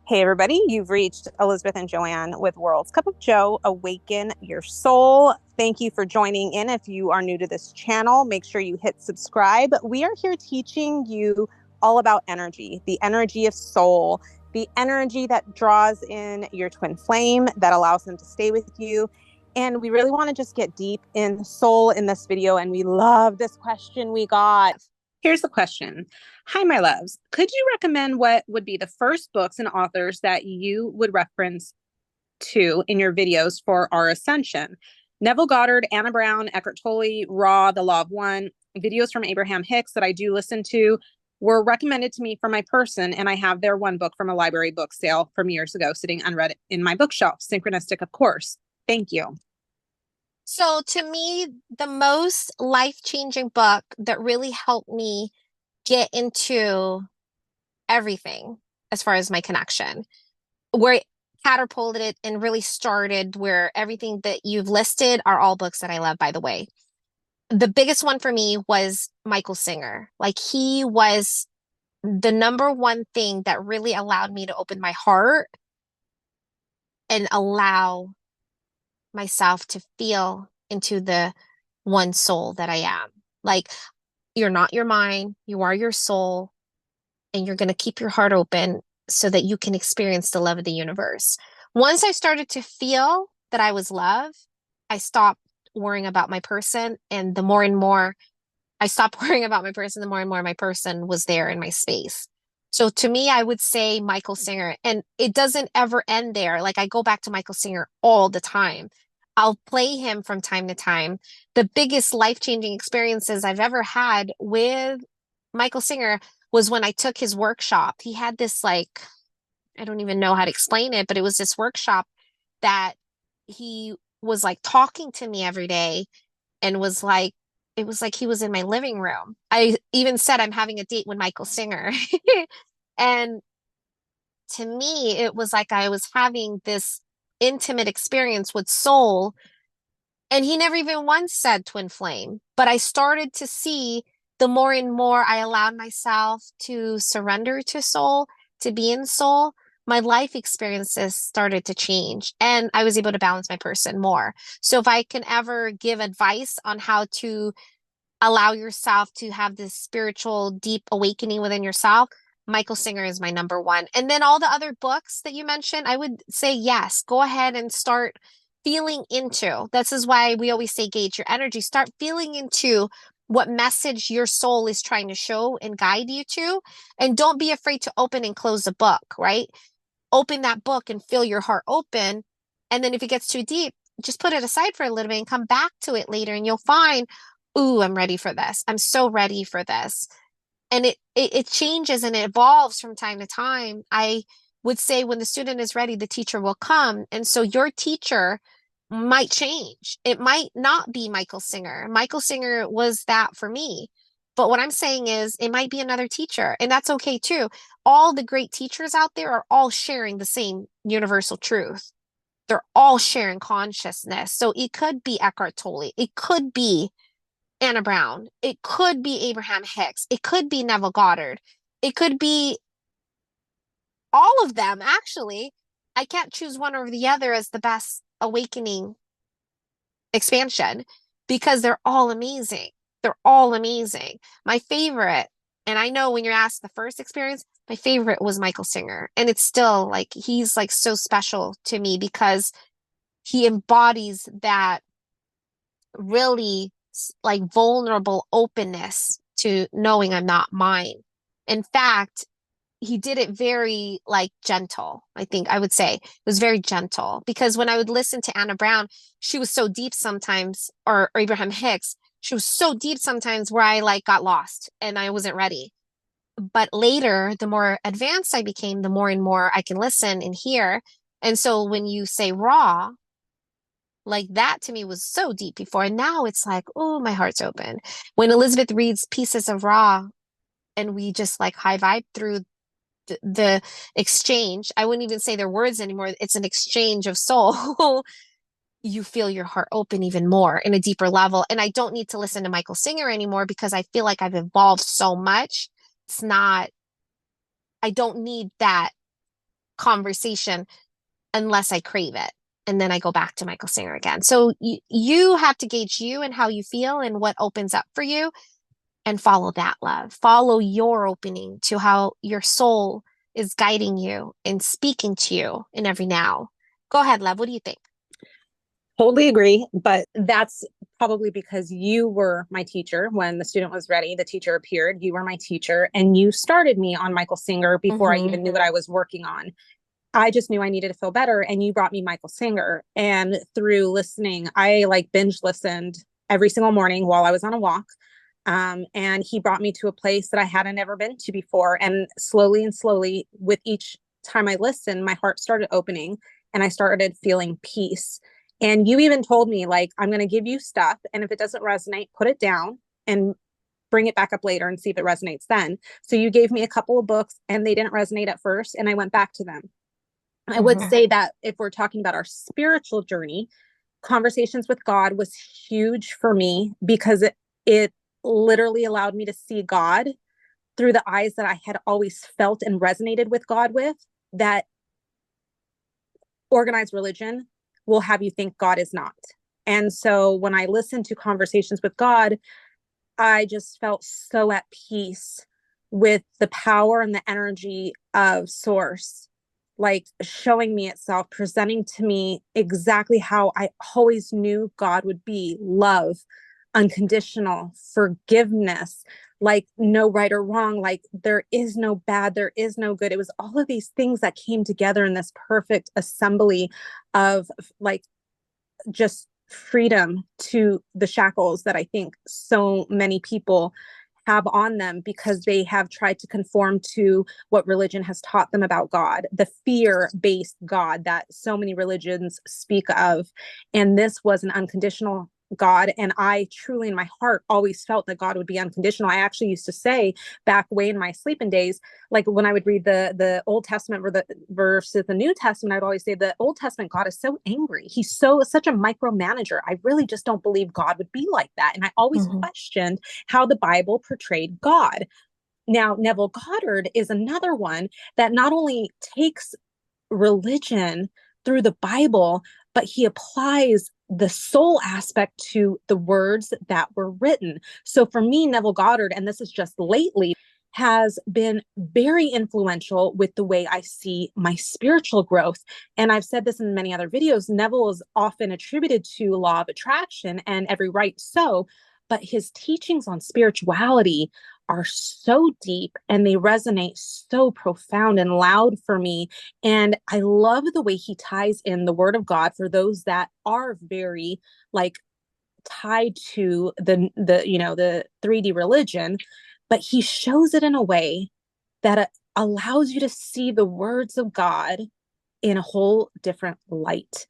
Hey, everybody, you've reached Elizabeth and Joanne with World's Cup of Joe. Awaken your soul. Thank you for joining in. If you are new to this channel, make sure you hit subscribe. We are here teaching you all about energy, the energy of soul, the energy that draws in your twin flame, that allows them to stay with you. And we really want to just get deep in soul in this video. And we love this question we got. Here's the question. Hi, my loves. Could you recommend what would be the first books and authors that you would reference to in your videos for our ascension? Neville Goddard, Anna Brown, Eckhart Tolle, Ra, The Law of One, videos from Abraham Hicks that I do listen to were recommended to me for my person, and I have their one book from a library book sale from years ago sitting unread in my bookshelf. Synchronistic, of course. Thank you. So to me, the most life-changing book that really helped me get into everything as far as my connection, where it catapulted it and really started where everything that you've listed are all books that I love, by the way. The biggest one for me was Michael Singer. Like he was the number one thing that really allowed me to open my heart and allow myself to feel into the one soul that I am. Like, you're not your mind, you are your soul, and you're going to keep your heart open so that you can experience the love of the universe. Once I started to feel that I was loved, I stopped worrying about my person. And the more and more I stopped worrying about my person, the more and more my person was there in my space. So to me, I would say Michael Singer, and it doesn't ever end there. Like I go back to Michael Singer all the time. I'll play him from time to time. The biggest life-changing experiences I've ever had with Michael Singer was when I took his workshop. He had this like, I don't even know how to explain it, but it was this workshop that he was like talking to me every day and was like, it was like he was in my living room. I even said I'm having a date with Michael Singer. And to me, it was like I was having this intimate experience with soul. And he never even once said twin flame. But I started to see the more and more I allowed myself to surrender to soul, to be in soul, my life experiences started to change and I was able to balance my person more. So if I can ever give advice on how to allow yourself to have this spiritual deep awakening within yourself, Michael Singer is my number one. And then all the other books that you mentioned, I would say yes, go ahead and start feeling into. This is why we always say gauge your energy. Start feeling into what message your soul is trying to show and guide you to. And don't be afraid to open and close a book, right? Open that book and feel your heart open. And then if it gets too deep, just put it aside for a little bit and come back to it later and you'll find, ooh, I'm ready for this. I'm so ready for this. And it changes and it evolves from time to time. I would say when the student is ready, the teacher will come. And so your teacher might change. It might not be Michael Singer. Michael Singer was that for me. But what I'm saying is it might be another teacher, and that's okay too. All the great teachers out there are all sharing the same universal truth. They're all sharing consciousness. So it could be Eckhart Tolle. It could be Anna Brown. It could be Abraham Hicks. It could be Neville Goddard. It could be all of them, actually. I can't choose one over the other as the best awakening expansion because they're all amazing. They're all amazing. My favorite, and I know when you're asked the first experience, my favorite was Michael Singer. And it's still like, he's like so special to me because he embodies that really like vulnerable openness to knowing I'm not mine. In fact, he did it very like gentle. I think I would say it was very gentle because when I would listen to Anna Brown, she was so deep sometimes, or Abraham Hicks, she was so deep sometimes where I like got lost and I wasn't ready. But later, the more advanced I became, the more and more I can listen and hear. And so when you say raw, like that to me was so deep before. And now it's like, oh, my heart's open. When Elizabeth reads pieces of raw and we just like high vibe through the exchange, I wouldn't even say their words anymore. It's an exchange of soul. You feel your heart open even more in a deeper level. And I don't need to listen to Michael Singer anymore because I feel like I've evolved so much. It's not, I don't need that conversation unless I crave it. And then I go back to Michael Singer again. So you have to gauge you and how you feel and what opens up for you and follow that love. Follow your opening to how your soul is guiding you and speaking to you in every now. Go ahead, love. What do you think? Totally agree. But that's probably because you were my teacher when the student was ready. The teacher appeared. You were my teacher, and you started me on Michael Singer before I Mm-hmm. even knew what I was working on. I just knew I needed to feel better. And you brought me Michael Singer. And through listening, I like binge listened every single morning while I was on a walk. And he brought me to a place that I hadn't ever been to before. And slowly and slowly, with each time I listened, my heart started opening and I started feeling peace. And you even told me, like, I'm going to give you stuff. And if it doesn't resonate, put it down and bring it back up later and see if it resonates then. So you gave me a couple of books and they didn't resonate at first. And I went back to them. I would Mm-hmm. say that if we're talking about our spiritual journey, conversations with God was huge for me because it literally allowed me to see God through the eyes that I had always felt and resonated with God with, that organized religion will have you think God is not. And so when I listened to conversations with God, I just felt so at peace with the power and the energy of source, like showing me itself, presenting to me exactly how I always knew God would be: love, unconditional forgiveness, like no right or wrong, like there is no bad, there is no good. It was all of these things that came together in this perfect assembly of like just freedom to the shackles that I think so many people have on them because they have tried to conform to what religion has taught them about God, the fear-based God that so many religions speak of. And this was an unconditional God. And I truly in my heart always felt that God would be unconditional. I actually used to say back way in my sleeping days, like when I would read the Old Testament versus the New Testament, I'd always say the Old Testament God is so angry. He's such a micromanager. I really just don't believe God would be like that. And I always Mm-hmm. questioned how the Bible portrayed God. Now, Neville Goddard is another one that not only takes religion through the Bible, but he applies the soul aspect to the words that were written. So for me, Neville Goddard, and this is just lately, has been very influential with the way I see my spiritual growth. And I've said this in many other videos. Neville is often attributed to law of attraction, and every right so, but his teachings on spirituality are so deep and they resonate so profound and loud for me. And I love the way he ties in the word of God for those that are very like tied to the 3D religion, but he shows it in a way that allows you to see the words of God in a whole different light.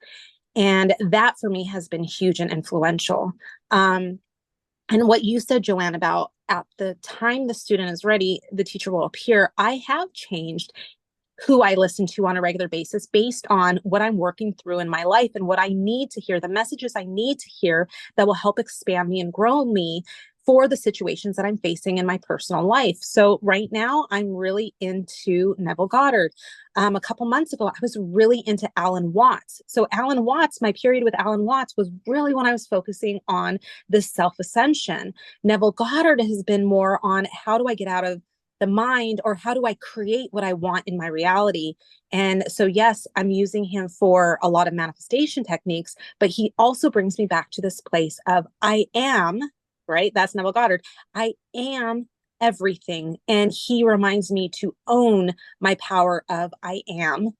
And that for me has been huge and influential. And what you said, Joanne, about at the time the student is ready, the teacher will appear. I have changed who I listen to on a regular basis based on what I'm working through in my life and what I need to hear, the messages I need to hear that will help expand me and grow me for the situations that I'm facing in my personal life. So right now, I'm really into Neville Goddard. A couple months ago, I was really into Alan Watts. So Alan Watts, my period with Alan Watts was really when I was focusing on the self-ascension. Neville Goddard has been more on how do I get out of the mind, or how do I create what I want in my reality? And so, yes, I'm using him for a lot of manifestation techniques, but he also brings me back to this place of I am, right? That's Neville Goddard. I am everything. And he reminds me to own my power of I am.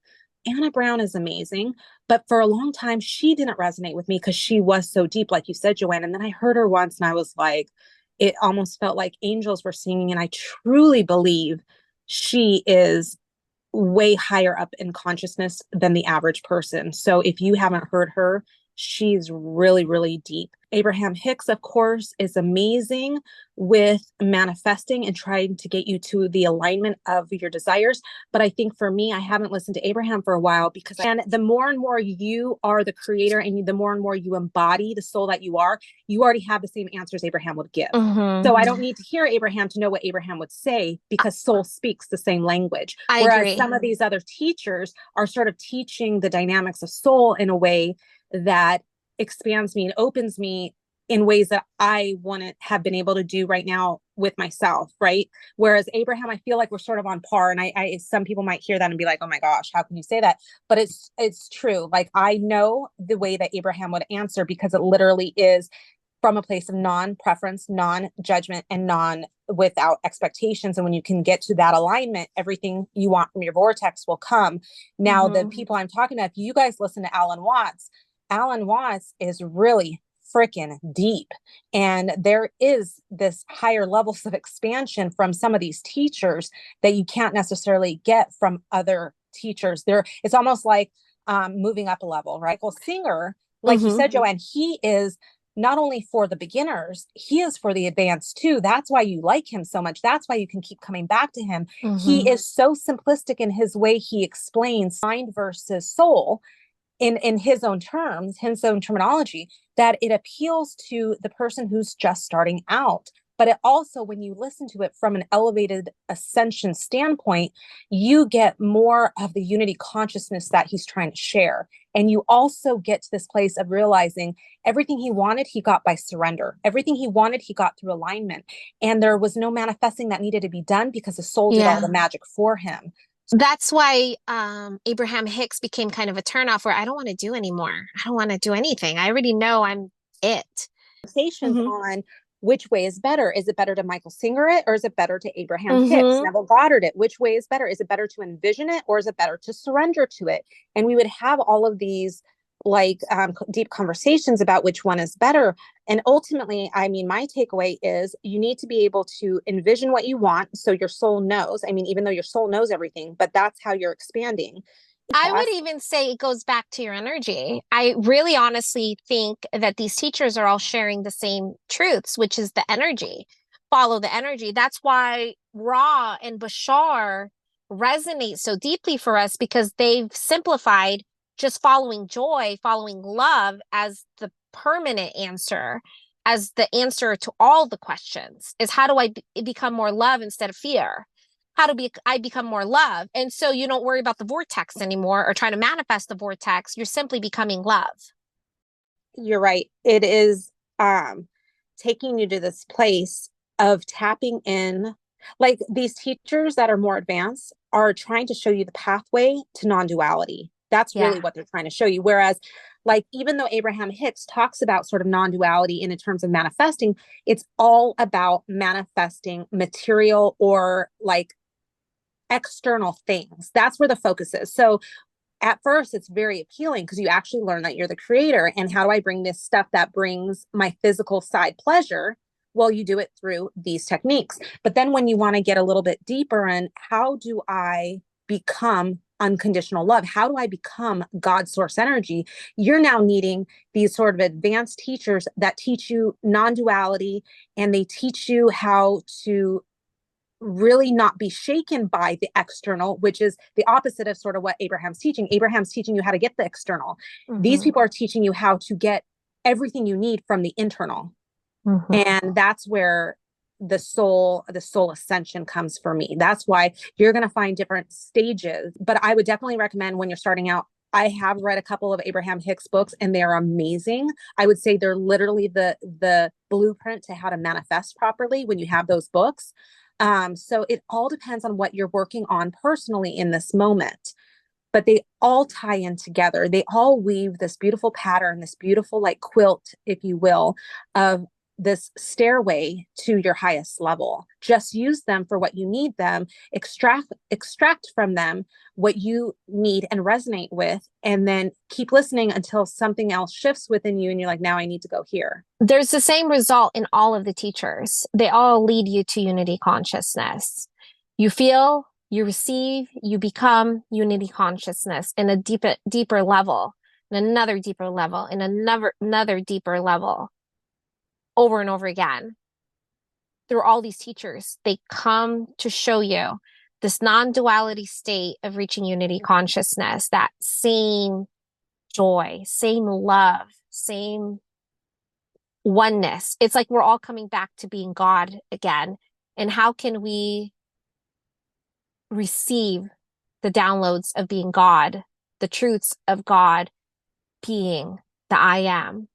Anna Brown is amazing, but for a long time, she didn't resonate with me because she was so deep, like you said, Joanne. And then I heard her once and I was like, it almost felt like angels were singing. And I truly believe she is way higher up in consciousness than the average person. So if you haven't heard her, she's really, really deep. Abraham Hicks, of course, is amazing with manifesting and trying to get you to the alignment of your desires. But I think for me, I haven't listened to Abraham for a while because, and the more and more you are the creator and the more and more you embody the soul that you already have the same answers Abraham would give. Mm-hmm. So I don't need to hear Abraham to know what Abraham would say because soul speaks the same language. I Whereas agree. some of these other teachers are sort of teaching the dynamics of soul in a way that expands me and opens me in ways that I wouldn't have been able to do right now with myself, right? Whereas Abraham, I feel like we're sort of on par. And some people might hear that and be like, "Oh my gosh, how can you say that?" But it's true. Like I know the way that Abraham would answer because it literally is from a place of non-preference, non-judgment, and non without expectations. And when you can get to that alignment, everything you want from your vortex will come. Now, the Mm-hmm. people I'm talking to, if you guys listen to Alan Watts is really freaking deep. And there is this higher levels of expansion from some of these teachers that you can't necessarily get from other teachers. It's almost like moving up a level, right? Well, Singer, like you Mm-hmm. said, Joanne, he is not only for the beginners, he is for the advanced too. That's why you like him so much. That's why you can keep coming back to him. Mm-hmm. He is so simplistic in his way he explains mind versus soul in his own terms, his own terminology, that it appeals to the person who's just starting out. But it also, when you listen to it from an elevated ascension standpoint, you get more of the unity consciousness that he's trying to share. And you also get to this place of realizing everything he wanted, he got by surrender. Everything he wanted, he got through alignment. And there was no manifesting that needed to be done because the soul did all Yeah. the magic for him. That's why Abraham Hicks became kind of a turnoff where I don't want to do anymore. I don't want to do anything. I already know I'm it. Conversations Mm-hmm. on which way is better. Is it better to Michael Singer it or is it better to Abraham Hicks, Mm-hmm. Neville Goddard it? Which way is better? Is it better to envision it or is it better to surrender to it? And we would have all of these like deep conversations about which one is better. And ultimately, I mean, my takeaway is you need to be able to envision what you want so your soul knows. I mean, even though your soul knows everything, but that's how you're expanding. I would even say it goes back to your energy. I really honestly think that these teachers are all sharing the same truths, which is the energy. Follow the energy. That's why Ra and Bashar resonate so deeply for us because they've simplified just following joy, following love as the permanent answer, as the answer to all the questions is how do I become more love instead of fear? I become more love. And so you don't worry about the vortex anymore or trying to manifest the vortex. You're simply becoming love. You're right. It is taking you to this place of tapping in. Like these teachers that are more advanced are trying to show you the pathway to non-duality. That's really Yeah. what they're trying to show you. Whereas, like, even though Abraham Hicks talks about sort of non-duality in terms of manifesting, it's all about manifesting material or like external things. That's where the focus is. So at first it's very appealing because you actually learn that you're the creator and how do I bring this stuff that brings my physical side pleasure. Well, you do it through these techniques, but then when you want to get a little bit deeper in how do I become unconditional love, how do I become God source energy, you're now needing these sort of advanced teachers that teach you non-duality and they teach you how to really not be shaken by the external, which is the opposite of sort of what Abraham's teaching. Abraham's teaching you how to get the external. These Mm-hmm. people are teaching you how to get everything you need from the internal. Mm-hmm. And that's where the soul ascension comes for me. That's why you're going to find different stages. But I would definitely recommend when you're starting out, I have read a couple of Abraham Hicks books and they're amazing. I would say they're literally the blueprint to how to manifest properly when you have those books. So it all depends on what you're working on personally in this moment, but they all tie in together. They all weave this beautiful pattern, this beautiful like quilt, if you will, of this stairway to your highest level. Just use them for what you need them, extract from them what you need and resonate with, and then keep listening until something else shifts within you and you're like, now I need to go here. There's the same result in all of the teachers. They all lead you to unity consciousness. You feel, you receive, you become unity consciousness in a deeper level, in another deeper level, in another deeper level. over and over again through all these teachers. They come to show you this non-duality state of reaching unity consciousness, that same joy, same love, same oneness. It's like we're all coming back to being God again. And how can we receive the downloads of being God, the truths of God being the I am?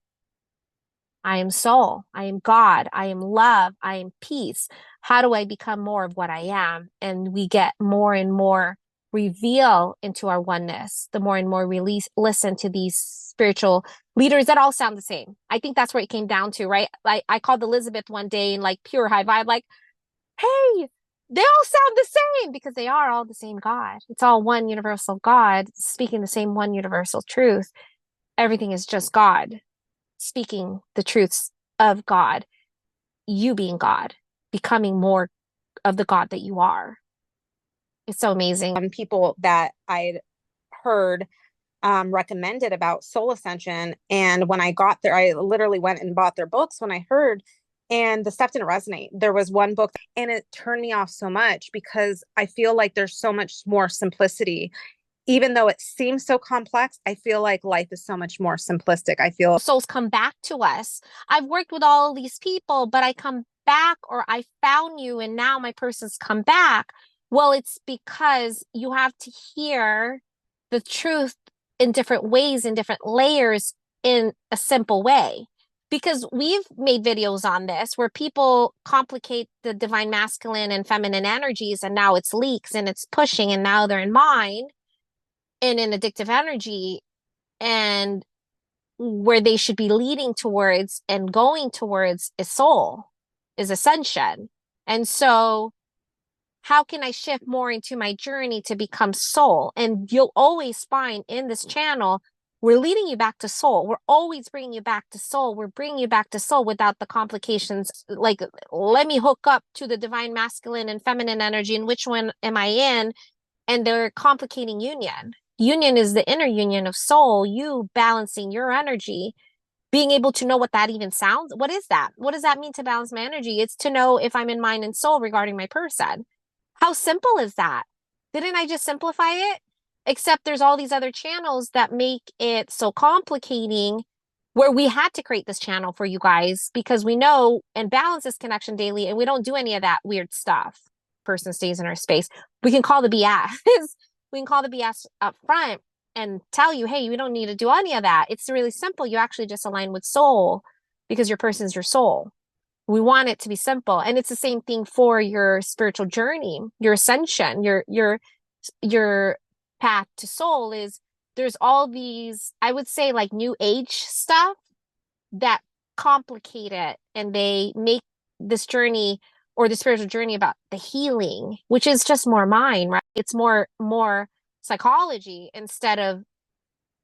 I am soul. I am God. I am love. I am peace. How do I become more of what I am? And we get more and more reveal into our oneness, the more and more we listen to these spiritual leaders that all sound the same. I think that's where it came down to, right? Like I called Elizabeth one day in like pure high vibe, like, hey, they all sound the same because they are all the same God. It's all one universal God speaking the same one universal truth. Everything is just God speaking the truths of God, you being God, becoming more of the God that you are. It's so amazing. People that I'd heard recommended about soul ascension. And when I got there, I literally went and bought their books when I heard, and the stuff didn't resonate. There was one book and it turned me off so much because I feel like there's so much more simplicity. Even though it seems so complex, I feel like life is so much more simplistic. I feel souls come back to us. I've worked with all these people, but I come back, or I found you and now my person's come back. Well, it's because you have to hear the truth in different ways, in different layers, in a simple way. Because we've made videos on this where people complicate the divine masculine and feminine energies, and now it's leaks and it's pushing, and now they're in mind and in addictive energy, and where they should be leading towards and going towards is soul, is ascension. And so how can I shift more into my journey to become soul? And you'll always find in this channel, we're leading you back to soul. We're always bringing you back to soul. We're bringing you back to soul without the complications. Like, let me hook up to the divine masculine and feminine energy, and which one am I in? And they're complicating union. Union is the inner union of soul, you balancing your energy, being able to know what that even sounds. What is that? What does that mean to balance my energy? It's to know if I'm in mind and soul regarding my person. How simple is that? Didn't I just simplify it? Except there's all these other channels that make it so complicating, where we had to create this channel for you guys because we know and balance this connection daily, and we don't do any of that weird stuff. Person stays in our space. We can call the BS. We can call the BS up front and tell you, hey, you don't need to do any of that. It's really simple. You actually just align with soul because your person's your soul. We want it to be simple. And it's the same thing for your spiritual journey, your ascension, your path to soul. Is there's all these, I would say, like new age stuff that complicate it, and they make this journey or the spiritual journey about the healing, which is just more mind, right? It's more psychology instead of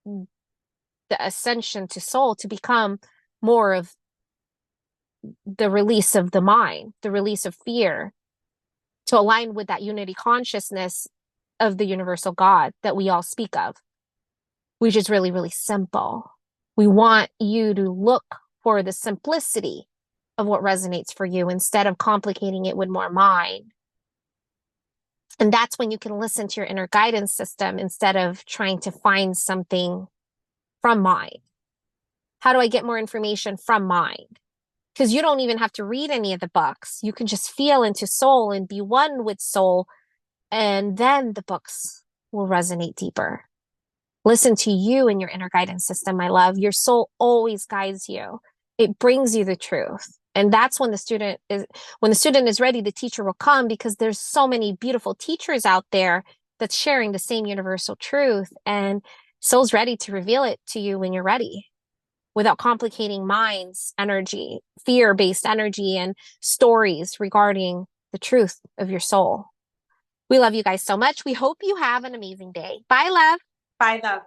the ascension to soul, to become more of the release of the mind, the release of fear, to align with that unity consciousness of the universal God that we all speak of, which is really, really simple. We want you to look for the simplicity of what resonates for you instead of complicating it with more mind. And that's when you can listen to your inner guidance system instead of trying to find something from mind. How do I get more information from mind? Because you don't even have to read any of the books. You can just feel into soul and be one with soul. And then the books will resonate deeper. Listen to you and your inner guidance system, my love. Your soul always guides you. It brings you the truth. And that's when the student is ready, the teacher will come, because there's so many beautiful teachers out there that's sharing the same universal truth. And soul's ready to reveal it to you when you're ready, without complicating minds, energy, fear-based energy, and stories regarding the truth of your soul. We love you guys so much. We hope you have an amazing day. Bye, love. Bye, love.